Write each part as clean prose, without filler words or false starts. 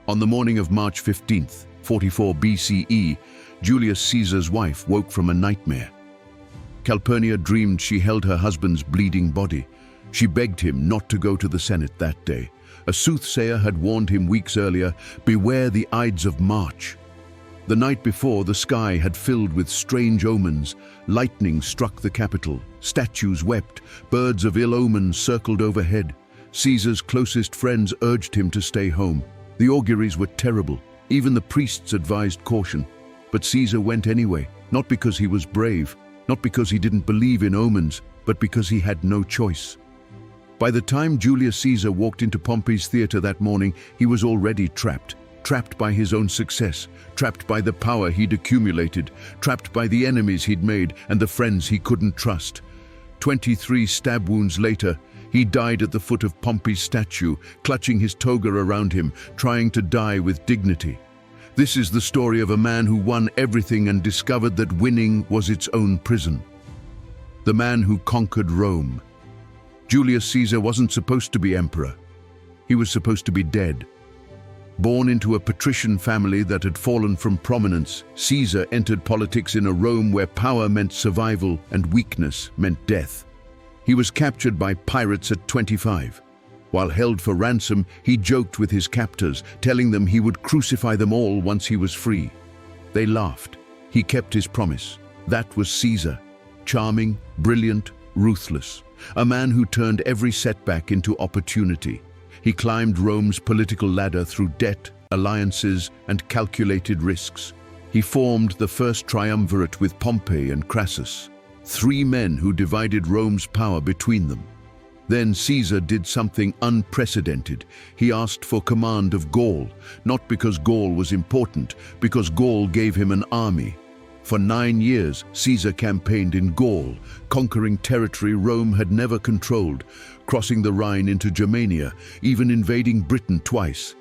On the morning of March 15th, 44 BCE, Julius Caesar's wife woke from a nightmare. Calpurnia dreamed she held her husband's bleeding body. She begged him not to go to the Senate that day. A soothsayer had warned him weeks earlier, beware the Ides of March. The night before, the sky had filled with strange omens. Lightning struck the Capitol, statues wept, birds of ill omen circled overhead. Caesar's closest friends urged him to stay home. The auguries were terrible. Even the priests advised caution. But Caesar went anyway, not because he was brave, not because he didn't believe in omens, but because he had no choice. By the time Julius Caesar walked into Pompey's theater that morning, he was already trapped. Trapped by his own success, trapped by the power he'd accumulated, trapped by the enemies he'd made and the friends he couldn't trust. 23 stab wounds later, he died at the foot of Pompey's statue, clutching his toga around him, trying to die with dignity. This is the story of a man who won everything and discovered that winning was its own prison. The man who conquered Rome. Julius Caesar wasn't supposed to be emperor. He was supposed to be dead. Born into a patrician family that had fallen from prominence, Caesar entered politics in a Rome where power meant survival and weakness meant death. He was captured by pirates at 25. While held for ransom, he joked with his captors, telling them he would crucify them all once he was free. They laughed. He kept his promise. That was Caesar. Charming, brilliant, ruthless. A man who turned every setback into opportunity. He climbed Rome's political ladder through debt, alliances, and calculated risks. He formed the first triumvirate with Pompey and Crassus, 3 men who divided Rome's power between them. Then Caesar did something unprecedented. He asked for command of Gaul, not because Gaul was important, because Gaul gave him an army. For 9 years, Caesar campaigned in Gaul, conquering territory Rome had never controlled, crossing the Rhine into Germania, even invading Britain twice.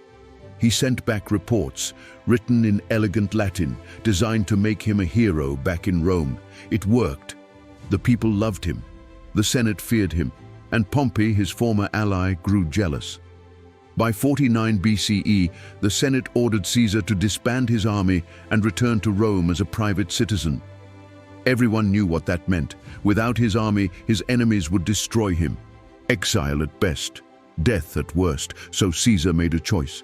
He sent back reports, written in elegant Latin, designed to make him a hero back in Rome. It worked. The people loved him. The Senate feared him, and Pompey, his former ally, grew jealous. By 49 BCE, the Senate ordered Caesar to disband his army and return to Rome as a private citizen. Everyone knew what that meant. Without his army, his enemies would destroy him. Exile at best, death at worst, so Caesar made a choice.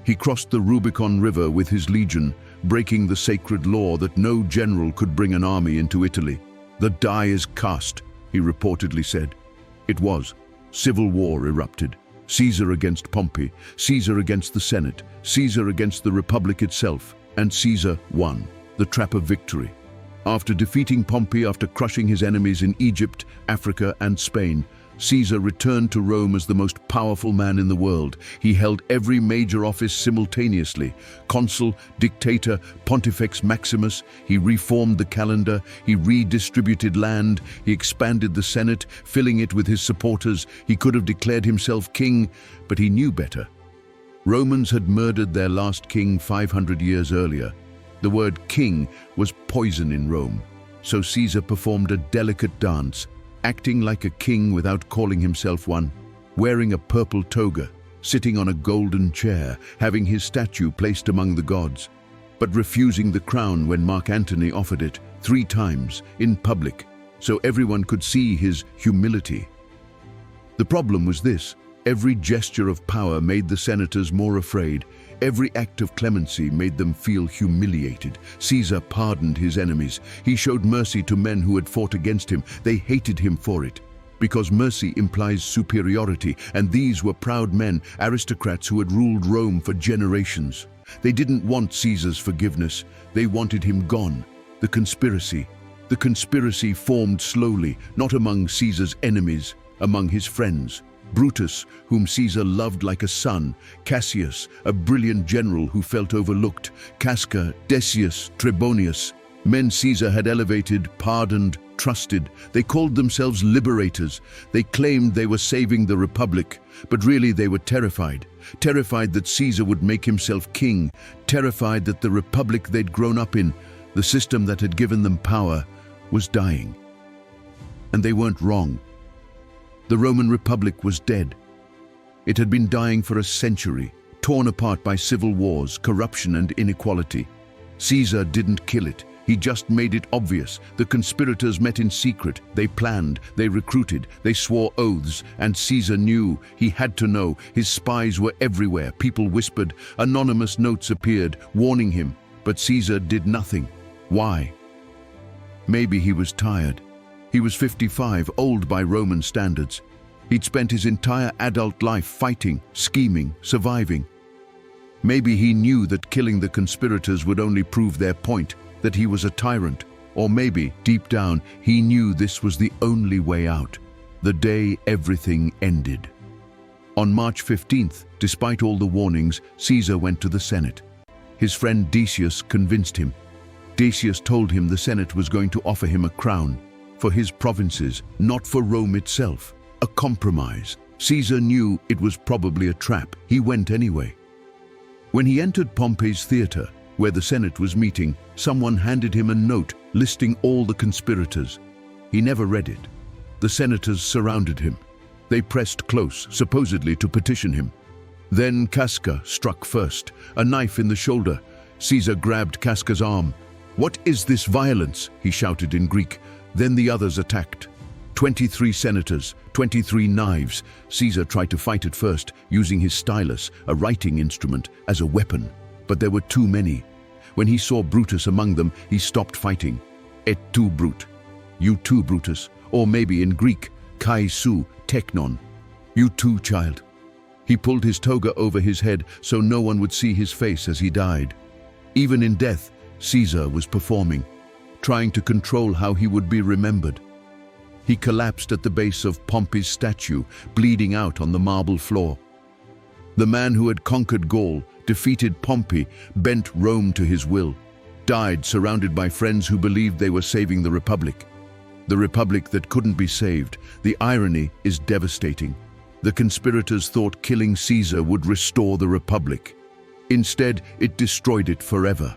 He crossed the Rubicon River with his legion, breaking the sacred law that no general could bring an army into Italy. "The die is cast," he reportedly said. It was. Civil war erupted. Caesar against Pompey, Caesar against the Senate, Caesar against the Republic itself, and Caesar won, the trap of victory. After defeating Pompey, after crushing his enemies in Egypt, Africa, and Spain, Caesar returned to Rome as the most powerful man in the world. He held every major office simultaneously: consul, dictator, pontifex maximus. He reformed the calendar, he redistributed land, he expanded the Senate, filling it with his supporters. He could have declared himself king, but he knew better. Romans had murdered their last king 500 years earlier. The word king was poison in Rome, so Caesar performed a delicate dance, acting like a king without calling himself one, wearing a purple toga, sitting on a golden chair, having his statue placed among the gods, but refusing the crown when Mark Antony offered it 3 times in public, so everyone could see his humility. The problem was this: every gesture of power made the senators more afraid. Every act of clemency made them feel humiliated. Caesar pardoned his enemies. He showed mercy to men who had fought against him. They hated him for it, because mercy implies superiority, and these were proud men, aristocrats who had ruled Rome for generations. They didn't want Caesar's forgiveness. They wanted him gone. The conspiracy formed slowly, not among Caesar's enemies, among his friends. Brutus, whom Caesar loved like a son; Cassius, a brilliant general who felt overlooked; Casca, Decius, Trebonius, men Caesar had elevated, pardoned, trusted. They called themselves liberators. They claimed they were saving the Republic, but really they were terrified. Terrified that Caesar would make himself king, terrified that the Republic they'd grown up in, the system that had given them power, was dying. And they weren't wrong. The Roman Republic was dead. It had been dying for a century, torn apart by civil wars, corruption, and inequality. Caesar didn't kill it. He just made it obvious. The conspirators met in secret. They planned, they recruited, they swore oaths, and Caesar knew. He had to know. His spies were everywhere. People whispered. Anonymous notes appeared, warning him. But Caesar did nothing. Why? Maybe he was tired. He was 55, old by Roman standards. He'd spent his entire adult life fighting, scheming, surviving. Maybe he knew that killing the conspirators would only prove their point, that he was a tyrant. Or maybe, deep down, he knew this was the only way out, the day everything ended. On March 15th, despite all the warnings, Caesar went to the Senate. His friend Decius convinced him. Decius told him the Senate was going to offer him a crown for his provinces, not for Rome itself. A compromise. Caesar knew it was probably a trap. He went anyway. When he entered Pompey's theater, where the Senate was meeting, someone handed him a note listing all the conspirators. He never read it. The senators surrounded him. They pressed close, supposedly to petition him. Then Casca struck first, a knife in the shoulder. Caesar grabbed Casca's arm. "What is this violence?" he shouted in Greek. Then the others attacked. 23 senators, 23 knives. Caesar tried to fight at first, using his stylus, a writing instrument, as a weapon. But there were too many. When he saw Brutus among them, he stopped fighting. Et tu, Brute. You too, Brutus. Or maybe in Greek, kai su, teknon. You too, child. He pulled his toga over his head so no one would see his face as he died. Even in death, Caesar was performing, trying to control how he would be remembered. He collapsed at the base of Pompey's statue, bleeding out on the marble floor. The man who had conquered Gaul, defeated Pompey, bent Rome to his will, died surrounded by friends who believed they were saving the Republic. The Republic that couldn't be saved. The irony is devastating. The conspirators thought killing Caesar would restore the Republic. Instead, it destroyed it forever.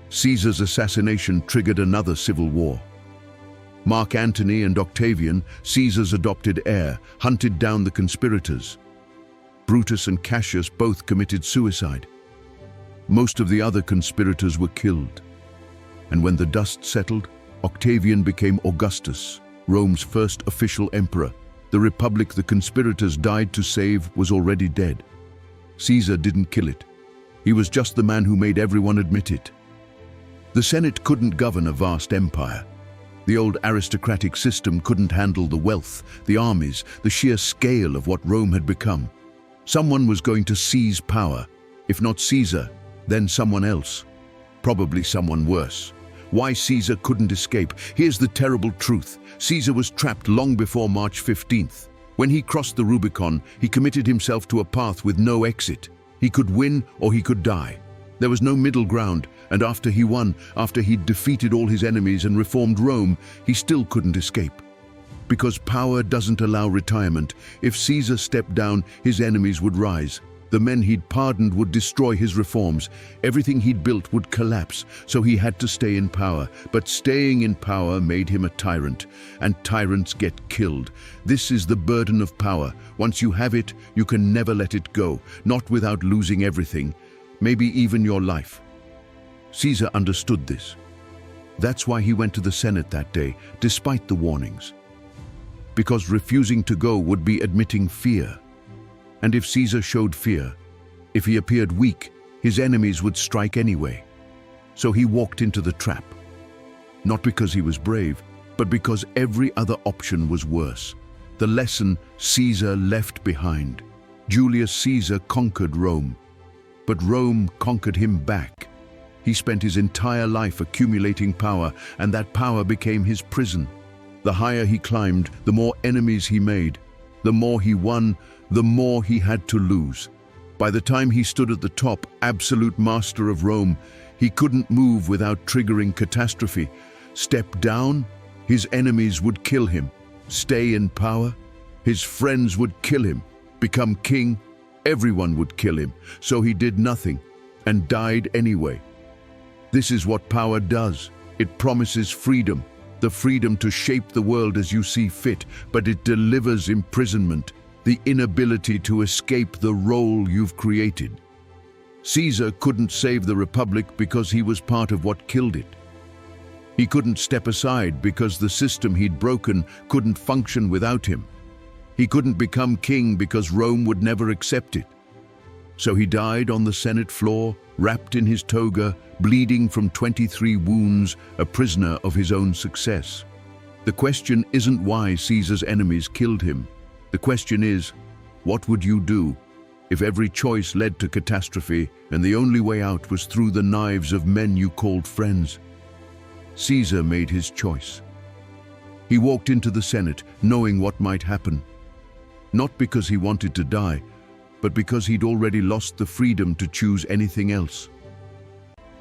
Caesar's assassination triggered another civil war. Mark Antony and Octavian, Caesar's adopted heir, hunted down the conspirators. Brutus and Cassius both committed suicide. Most of the other conspirators were killed. And when the dust settled, Octavian became Augustus, Rome's first official emperor. The republic the conspirators died to save was already dead. Caesar didn't kill it. He was just the man who made everyone admit it. The Senate couldn't govern a vast empire. The old aristocratic system couldn't handle the wealth, the armies, the sheer scale of what Rome had become. Someone was going to seize power. If not Caesar, then someone else. Probably someone worse. Why Caesar couldn't escape? Here's the terrible truth. Caesar was trapped long before March 15th. When he crossed the Rubicon, he committed himself to a path with no exit. He could win or he could die. There was no middle ground, and after he won, after he'd defeated all his enemies and reformed Rome, he still couldn't escape. Because power doesn't allow retirement. If Caesar stepped down, his enemies would rise. The men he'd pardoned would destroy his reforms. Everything he'd built would collapse, so he had to stay in power. But staying in power made him a tyrant, and tyrants get killed. This is the burden of power. Once you have it, you can never let it go, not without losing everything, maybe even your life. Caesar understood this. That's why he went to the Senate that day, despite the warnings. Because refusing to go would be admitting fear. And if Caesar showed fear, if he appeared weak, his enemies would strike anyway. So he walked into the trap. Not because he was brave, but because every other option was worse. The lesson Caesar left behind. Julius Caesar conquered Rome, but Rome conquered him back. He spent his entire life accumulating power, and that power became his prison. The higher he climbed, the more enemies he made. The more he won, the more he had to lose. By the time he stood at the top, absolute master of Rome, he couldn't move without triggering catastrophe. Step down, his enemies would kill him. Stay in power, his friends would kill him. Become king, everyone would kill him. So he did nothing and died anyway. This is what power does. It promises freedom, the freedom to shape the world as you see fit, but it delivers imprisonment, the inability to escape the role you've created. Caesar couldn't save the Republic because he was part of what killed it. He couldn't step aside because the system he'd broken couldn't function without him. He couldn't become king because Rome would never accept it. So he died on the Senate floor, wrapped in his toga, bleeding from 23 wounds, a prisoner of his own success. The question isn't why Caesar's enemies killed him. The question is, what would you do if every choice led to catastrophe and the only way out was through the knives of men you called friends? Caesar made his choice. He walked into the Senate knowing what might happen. Not because he wanted to die, but because he'd already lost the freedom to choose anything else.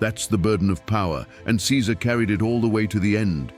That's the burden of power, and Caesar carried it all the way to the end.